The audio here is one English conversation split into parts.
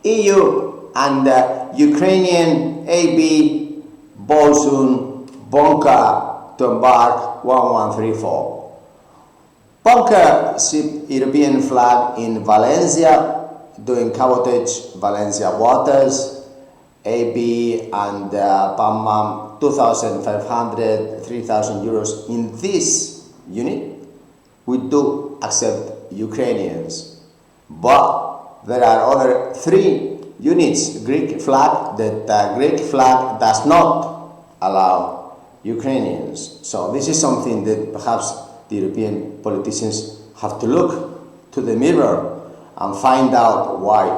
EU and Ukrainian AB Bolsun Bonka to Embark 1134. Bunker ship European flag in Valencia, doing cabotage Valencia waters, AB and Pumpman 2,500, 3,000 euros. In this unit, we do accept Ukrainians, but there are other 3 units Greek flag that Greek flag does not allow Ukrainians. So this is something that perhaps the European politicians have to look to the mirror and find out why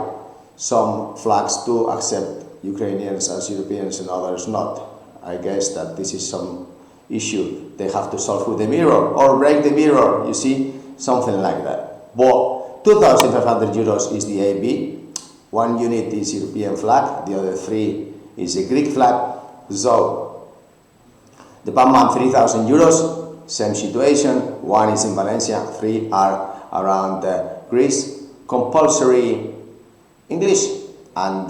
some flags do accept Ukrainians as Europeans and others not. I guess that this is some issue they have to solve with the mirror or break the mirror, you see, something like that. But 2,500 euros is the AB, 1 unit is European flag, the other 3 is a Greek flag. So the Pumpman 3,000 euros, same situation, 1 is in Valencia, 3 are around Greece. Compulsory English, and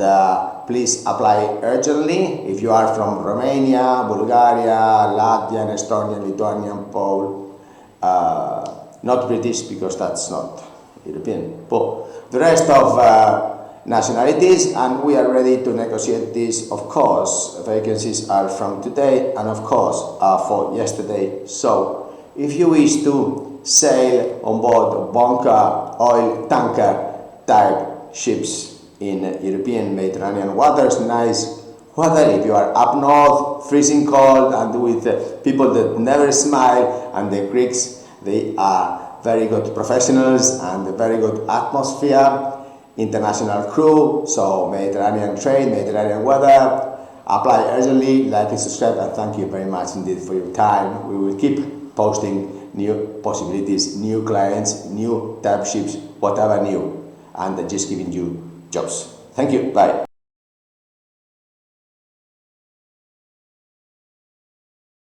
please apply urgently if you are from Romania, Bulgaria, Latvian, Estonian, Lithuanian, Pole, not British because that's not European, but the rest of nationalities, and we are ready to negotiate this. Of course, vacancies are from today and of course for yesterday. So if you wish to sail on board bunker oil tanker type ships in European Mediterranean waters, nice weather, if you are up north, freezing cold, and with people that never smile, and the Greeks, they are very good professionals and a very good atmosphere, international crew, so Mediterranean trade, Mediterranean weather. Apply urgently, like and subscribe, and thank you very much indeed for your time. We will keep posting new possibilities, new clients, new type ships, whatever new, and just giving you jobs. Thank you, bye.